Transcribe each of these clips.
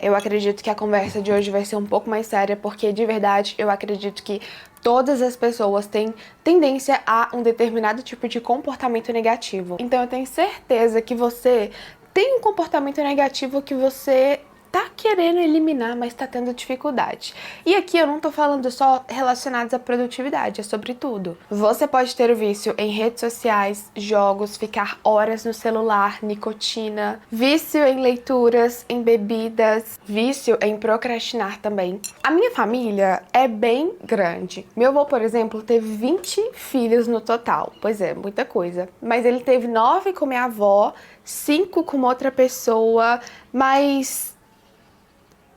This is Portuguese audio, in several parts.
Eu acredito que a conversa de hoje vai ser um pouco mais séria, porque de verdade eu acredito que todas as pessoas têm tendência a um determinado tipo de comportamento negativo. Então eu tenho certeza que você tem um comportamento negativo que você tá querendo eliminar, mas tá tendo dificuldade. E aqui eu não tô falando só relacionados à produtividade, é sobre tudo. Você pode ter o vício em redes sociais, jogos, ficar horas no celular, nicotina, vício em leituras, em bebidas, vício em procrastinar também. A minha família é bem grande. Meu avô, por exemplo, teve 20 filhos no total. Pois é, muita coisa. Mas ele teve 9 com minha avó, 5 com outra pessoa, mas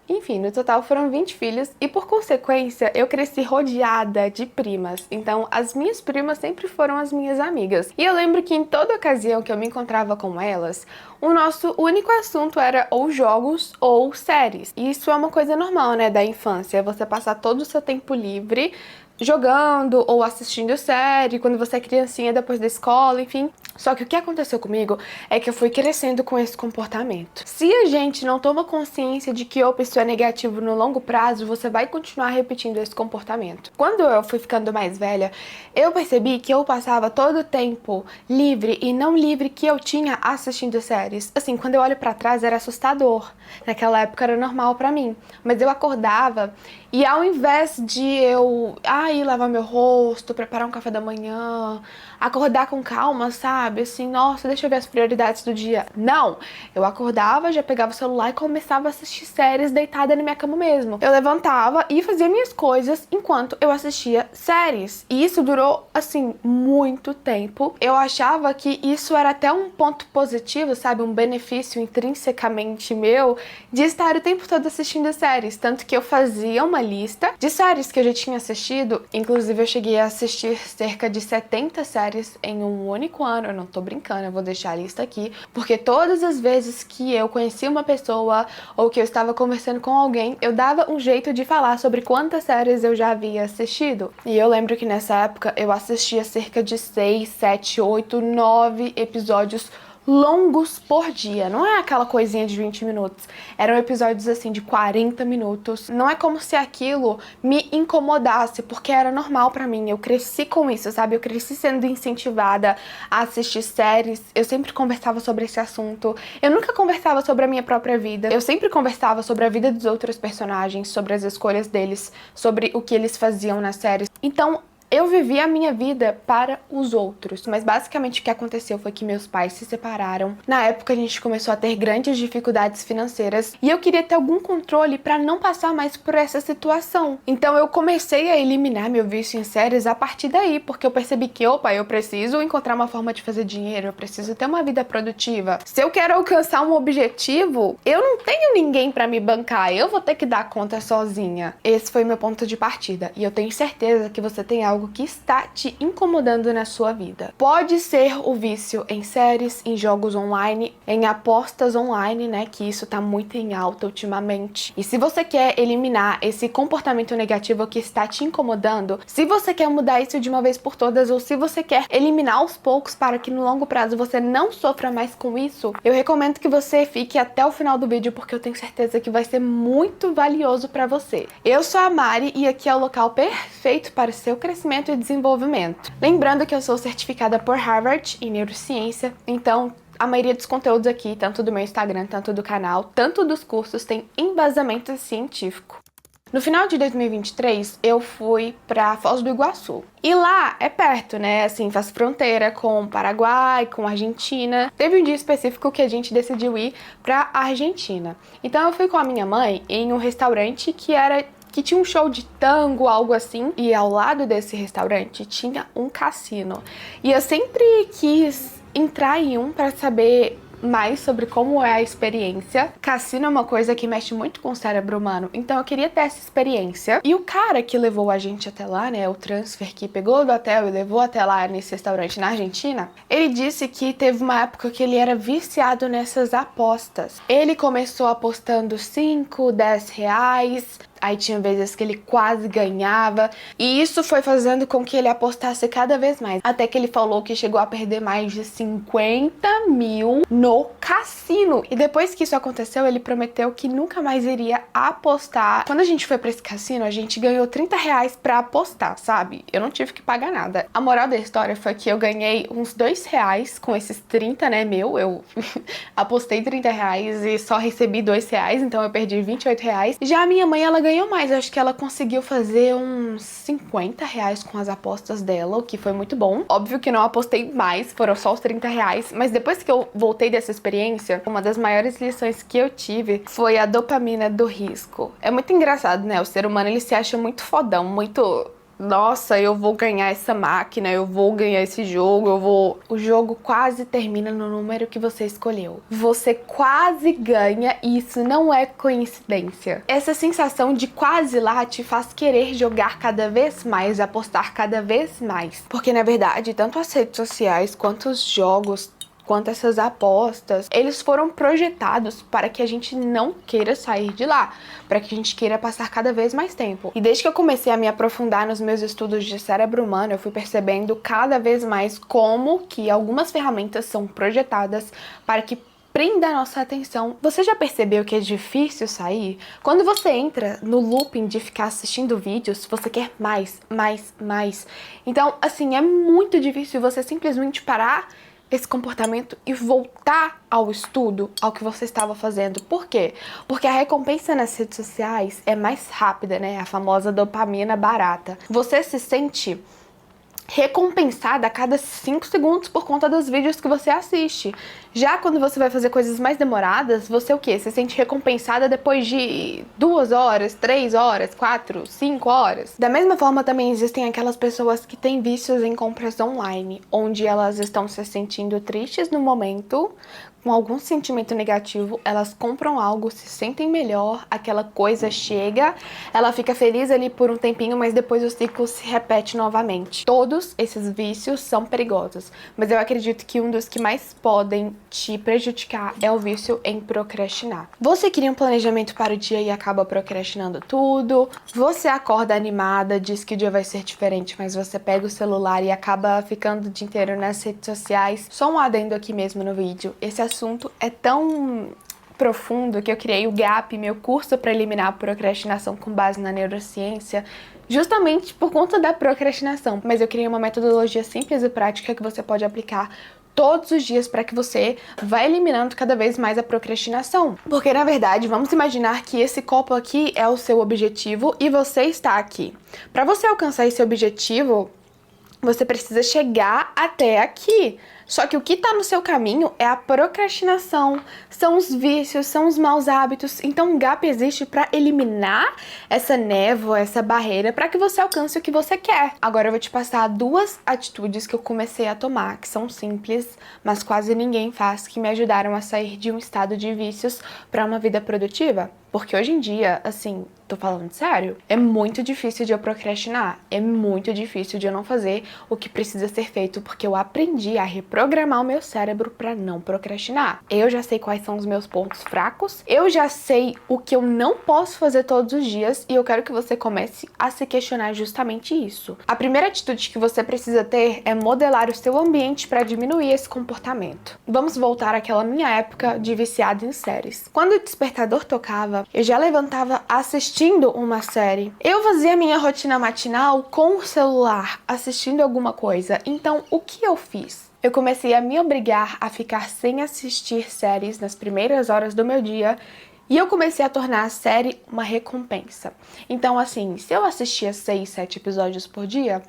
enfim, no total foram 20 filhos e, por consequência, eu cresci rodeada de primas. Então, as minhas primas sempre foram as minhas amigas. E eu lembro que em toda ocasião que eu me encontrava com elas, o nosso único assunto era ou jogos ou séries. E isso é uma coisa normal, né, da infância. Você passar todo o seu tempo livre jogando ou assistindo série, quando você é criancinha depois da escola, enfim. Só que o que aconteceu comigo é que eu fui crescendo com esse comportamento. Se a gente não toma consciência de que opa, isso é negativo no longo prazo, você vai continuar repetindo esse comportamento. Quando eu fui ficando mais velha, eu percebi que eu passava todo o tempo livre e não livre que eu tinha assistindo séries. Assim, quando eu olho pra trás era assustador. Naquela época era normal pra mim. Mas eu acordava e ao invés de eu ir lavar meu rosto, preparar um café da manhã, acordar com calma, sabe? Assim, nossa, deixa eu ver as prioridades do dia. Não! Eu acordava, já pegava o celular e começava a assistir séries deitada na minha cama mesmo. Eu levantava e fazia minhas coisas enquanto eu assistia séries. E isso durou, assim, muito tempo. Eu achava que isso era até um ponto positivo, sabe? Um benefício intrinsecamente meu de estar o tempo todo assistindo séries. Tanto que eu fazia uma lista de séries que eu já tinha assistido. Inclusive, eu cheguei a assistir cerca de 70 séries em um único ano. Eu não tô brincando, eu vou deixar a lista aqui. Porque todas as vezes que eu conhecia uma pessoa ou que eu estava conversando com alguém, eu dava um jeito de falar sobre quantas séries eu já havia assistido. E eu lembro que nessa época eu assistia cerca de 6, 7, 8, 9 episódios longos por dia. Não é aquela coisinha de 20 minutos. Eram episódios assim de 40 minutos. Não é como se aquilo me incomodasse, porque era normal pra mim. Eu cresci com isso, sabe? Eu cresci sendo incentivada a assistir séries. Eu sempre conversava sobre esse assunto. Eu nunca conversava sobre a minha própria vida. Eu sempre conversava sobre a vida dos outros personagens, sobre as escolhas deles, sobre o que eles faziam nas séries. Então, eu vivi a minha vida para os outros, mas basicamente o que aconteceu foi que meus pais se separaram. Na época a gente começou a ter grandes dificuldades financeiras e eu queria ter algum controle para não passar mais por essa situação. Então eu comecei a eliminar meu vício em séries a partir daí, porque eu percebi que, opa, eu preciso encontrar uma forma de fazer dinheiro, eu preciso ter uma vida produtiva. Se eu quero alcançar um objetivo, eu não tenho ninguém para me bancar, eu vou ter que dar conta sozinha. Esse foi meu ponto de partida e eu tenho certeza que você tem algo que está te incomodando na sua vida. Pode ser o vício em séries, em jogos online, em apostas online, né, que isso tá muito em alta ultimamente. E se você quer eliminar esse comportamento negativo que está te incomodando, se você quer mudar isso de uma vez por todas ou se você quer eliminar aos poucos para que no longo prazo você não sofra mais com isso, eu recomendo que você fique até o final do vídeo porque eu tenho certeza que vai ser muito valioso para você. Eu sou a Mari e aqui é o local perfeito para o seu crescimento e desenvolvimento. Lembrando que eu sou certificada por Harvard em neurociência, então a maioria dos conteúdos aqui, tanto do meu Instagram, tanto do canal, tanto dos cursos, tem embasamento científico. No final de 2023, eu fui pra Foz do Iguaçu. E lá é perto, né? Assim, faz fronteira com o Paraguai, com a Argentina. Teve um dia específico que a gente decidiu ir pra Argentina. Então eu fui com a minha mãe em um restaurante que tinha um show de tango, algo assim, e ao lado desse restaurante tinha um cassino. E eu sempre quis entrar em um para saber mais sobre como é a experiência. Cassino é uma coisa que mexe muito com o cérebro humano, então eu queria ter essa experiência. E o cara que levou a gente até lá, né, o transfer que pegou do hotel e levou até lá nesse restaurante na Argentina, ele disse que teve uma época que ele era viciado nessas apostas. Ele começou apostando 5, 10 reais, aí tinha vezes que ele quase ganhava, e isso foi fazendo com que ele apostasse cada vez mais, até que ele falou que chegou a perder mais de 50 mil no cassino. E depois que isso aconteceu, ele prometeu que nunca mais iria apostar. Quando a gente foi pra esse cassino, a gente ganhou 30 reais pra apostar, sabe? Eu não tive que pagar nada. A moral da história foi que eu ganhei uns 2 reais com esses 30, né, eu apostei 30 reais e só recebi 2 reais, então eu perdi 28 reais. Já a minha mãe, ela ganhou mais, eu acho que ela conseguiu fazer uns 50 reais com as apostas dela, o que foi muito bom. Óbvio que não apostei mais, foram só os 30 reais, mas depois que eu voltei dessa experiência, uma das maiores lições que eu tive foi a dopamina do risco. É muito engraçado, né? O ser humano, ele se acha muito fodão, muito... Nossa, eu vou ganhar essa máquina, eu vou ganhar esse jogo, O jogo quase termina no número que você escolheu. Você quase ganha e isso não é coincidência. Essa sensação de quase lá te faz querer jogar cada vez mais, apostar cada vez mais. Porque, na verdade, tanto as redes sociais quanto os jogos, quanto essas apostas, eles foram projetados para que a gente não queira sair de lá, para que a gente queira passar cada vez mais tempo. E desde que eu comecei a me aprofundar nos meus estudos de cérebro humano, eu fui percebendo cada vez mais como que algumas ferramentas são projetadas para que prenda a nossa atenção. Você já percebeu que é difícil sair? Quando você entra no looping de ficar assistindo vídeos, você quer mais, mais, mais. Então, assim, é muito difícil você simplesmente parar esse comportamento e voltar ao estudo, ao que você estava fazendo. Por quê? Porque a recompensa nas redes sociais é mais rápida, né? A famosa dopamina barata. Você se sente recompensada a cada 5 segundos por conta dos vídeos que você assiste. Já quando você vai fazer coisas mais demoradas, você o quê? Se sente recompensada depois de 2 horas, 3 horas, 4, 5 horas. Da mesma forma, também existem aquelas pessoas que têm vícios em compras online, onde elas estão se sentindo tristes no momento, com algum sentimento negativo, elas compram algo, se sentem melhor, aquela coisa chega, ela fica feliz ali por um tempinho, mas depois o ciclo se repete novamente. Todos esses vícios são perigosos, mas eu acredito que um dos que mais podem te prejudicar é o vício em procrastinar. Você cria um planejamento para o dia e acaba procrastinando tudo, você acorda animada, diz que o dia vai ser diferente, mas você pega o celular e acaba ficando o dia inteiro nas redes sociais. Só um adendo aqui mesmo no vídeo, esse assunto é tão profundo que eu criei o GAP, meu curso para eliminar a procrastinação com base na neurociência, justamente por conta da procrastinação. Mas eu criei uma metodologia simples e prática que você pode aplicar todos os dias para que você vá eliminando cada vez mais a procrastinação. Porque, na verdade, vamos imaginar que esse copo aqui é o seu objetivo e você está aqui. Para você alcançar esse objetivo, você precisa chegar até aqui. Só que o que está no seu caminho é a procrastinação, são os vícios, são os maus hábitos. Então o GAP existe para eliminar essa névoa, essa barreira, para que você alcance o que você quer. Agora eu vou te passar 2 atitudes que eu comecei a tomar, que são simples, mas quase ninguém faz, que me ajudaram a sair de um estado de vícios para uma vida produtiva. Porque hoje em dia, assim, tô falando sério, é muito difícil de eu procrastinar, é muito difícil de eu não fazer o que precisa ser feito, porque eu aprendi a reprogramar o meu cérebro pra não procrastinar. Eu já sei quais são os meus pontos fracos, eu já sei o que eu não posso fazer todos os dias e eu quero que você comece a se questionar justamente isso. A primeira atitude que você precisa ter é modelar o seu ambiente para diminuir esse comportamento. Vamos voltar àquela minha época de viciada em séries. Quando o despertador tocava, eu já levantava assistindo uma série. Eu fazia minha rotina matinal com o celular, assistindo alguma coisa. Então, o que eu fiz? Eu comecei a me obrigar a ficar sem assistir séries nas primeiras horas do meu dia e eu comecei a tornar a série uma recompensa. Então, assim, se eu assistia 6, 7 episódios por dia,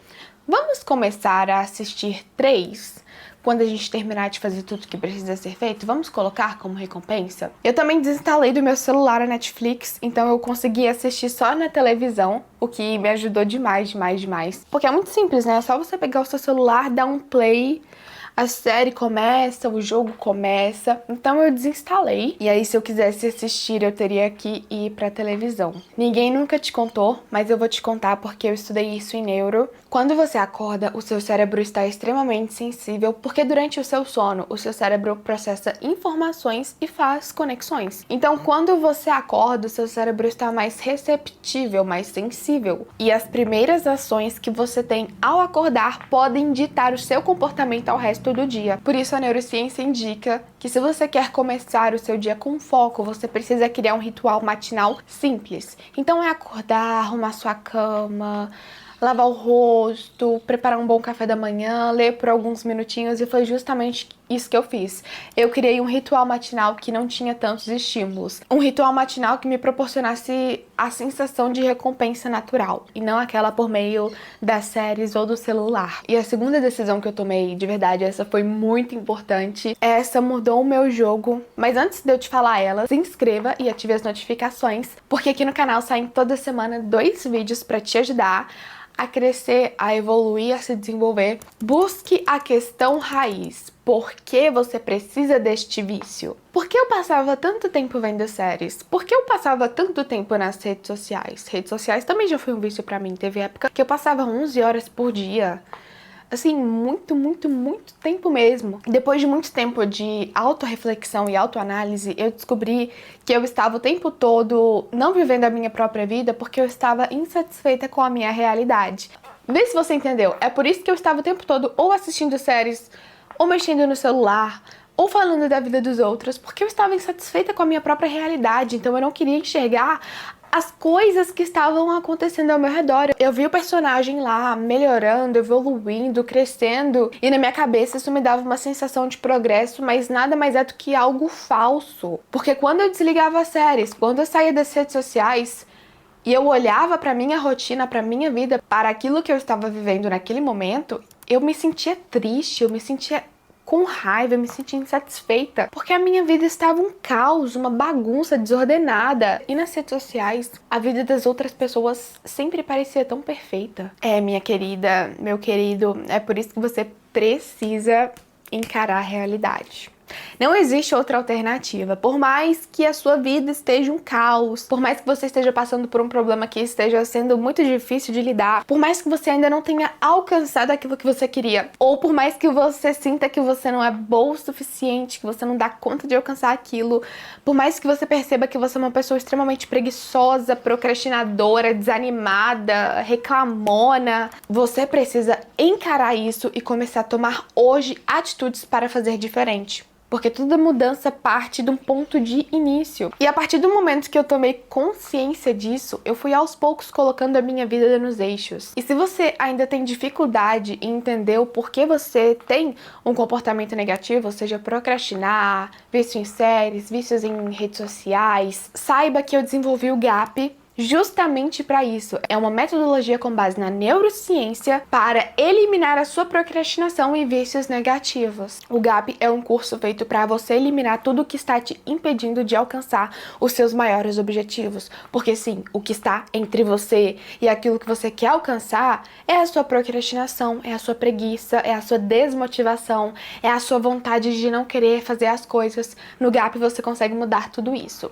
vamos começar a assistir 3? Quando a gente terminar de fazer tudo que precisa ser feito, vamos colocar como recompensa? Eu também desinstalei do meu celular a Netflix, então eu consegui assistir só na televisão, o que me ajudou demais, demais, demais. Porque é muito simples, né? É só você pegar o seu celular, dar um play, a série começa, o jogo começa, então eu desinstalei. E aí, se eu quisesse assistir, eu teria que ir pra televisão. Ninguém nunca te contou, mas eu vou te contar porque eu estudei isso em neuro. Quando você acorda, o seu cérebro está extremamente sensível, porque durante o seu sono, o seu cérebro processa informações e faz conexões. Então, quando você acorda, o seu cérebro está mais receptível, mais sensível. E as primeiras ações que você tem ao acordar podem ditar o seu comportamento ao resto do dia. Por isso, a neurociência indica que se você quer começar o seu dia com foco, você precisa criar um ritual matinal simples. Então, é acordar, arrumar sua cama, lavar o rosto, preparar um bom café da manhã, ler por alguns minutinhos, e foi justamente isso que eu fiz. Eu criei um ritual matinal que não tinha tantos estímulos. Um ritual matinal que me proporcionasse a sensação de recompensa natural, e não aquela por meio das séries ou do celular. E a segunda decisão que eu tomei, de verdade, essa foi muito importante. Essa mudou o meu jogo. Mas antes de eu te falar ela, se inscreva e ative as notificações, porque aqui no canal saem toda semana 2 vídeos para te ajudar a crescer, a evoluir, a se desenvolver. Busque a questão raiz. Por que você precisa deste vício? Por que eu passava tanto tempo vendo séries? Por que eu passava tanto tempo nas redes sociais? Redes sociais também já foi um vício pra mim. Teve época que eu passava 11 horas por dia. Assim, muito tempo mesmo. Depois de muito tempo de autorreflexão e autoanálise, eu descobri que eu estava o tempo todo não vivendo a minha própria vida porque eu estava insatisfeita com a minha realidade. Vê se você entendeu. É por isso que eu estava o tempo todo ou assistindo séries, ou mexendo no celular, ou falando da vida dos outros, porque eu estava insatisfeita com a minha própria realidade. Então eu não queria enxergar as coisas que estavam acontecendo ao meu redor. Eu vi o personagem lá melhorando, evoluindo, crescendo, e na minha cabeça isso me dava uma sensação de progresso, mas nada mais é do que algo falso. Porque quando eu desligava as séries, quando eu saía das redes sociais e eu olhava pra minha rotina, pra minha vida, para aquilo que eu estava vivendo naquele momento, eu me sentia triste, eu me sentia com raiva, eu me sentia insatisfeita, porque a minha vida estava um caos, uma bagunça desordenada. E nas redes sociais, a vida das outras pessoas sempre parecia tão perfeita. É, minha querida, meu querido, é por isso que você precisa encarar a realidade. Não existe outra alternativa. Por mais que a sua vida esteja um caos, por mais que você esteja passando por um problema que esteja sendo muito difícil de lidar, por mais que você ainda não tenha alcançado aquilo que você queria, ou por mais que você sinta que você não é boa o suficiente, que você não dá conta de alcançar aquilo, por mais que você perceba que você é uma pessoa extremamente preguiçosa, procrastinadora, desanimada, reclamona, você precisa encarar isso e começar a tomar hoje atitudes para fazer diferente. Porque toda mudança parte de um ponto de início. E a partir do momento que eu tomei consciência disso, eu fui aos poucos colocando a minha vida nos eixos. E se você ainda tem dificuldade em entender o porquê você tem um comportamento negativo, ou seja, procrastinar, vício em séries, vícios em redes sociais, saiba que eu desenvolvi o GAP justamente para isso. É uma metodologia com base na neurociência para eliminar a sua procrastinação e vícios negativos. O GAP é um curso feito para você eliminar tudo que está te impedindo de alcançar os seus maiores objetivos. Porque sim, o que está entre você e aquilo que você quer alcançar é a sua procrastinação, é a sua preguiça, é a sua desmotivação, é a sua vontade de não querer fazer as coisas. No GAP você consegue mudar tudo isso.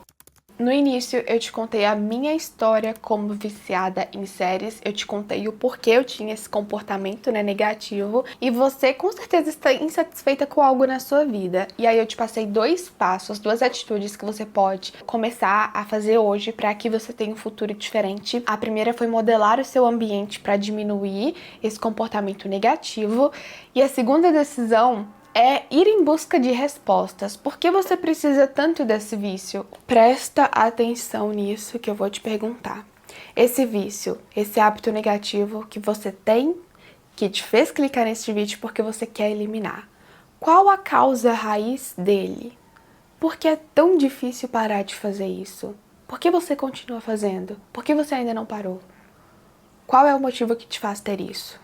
No início, eu te contei a minha história como viciada em séries, eu te contei o porquê eu tinha esse comportamento, negativo, e você com certeza está insatisfeita com algo na sua vida. E aí eu te passei 2 passos, 2 atitudes que você pode começar a fazer hoje para que você tenha um futuro diferente. A primeira foi modelar o seu ambiente para diminuir esse comportamento negativo, e a segunda decisão é ir em busca de respostas. Por que você precisa tanto desse vício? Presta atenção nisso que eu vou te perguntar. Esse vício, esse hábito negativo que você tem, que te fez clicar nesse vídeo porque você quer eliminar. Qual a causa raiz dele? Por que é tão difícil parar de fazer isso? Por que você continua fazendo? Por que você ainda não parou? Qual é o motivo que te faz ter isso?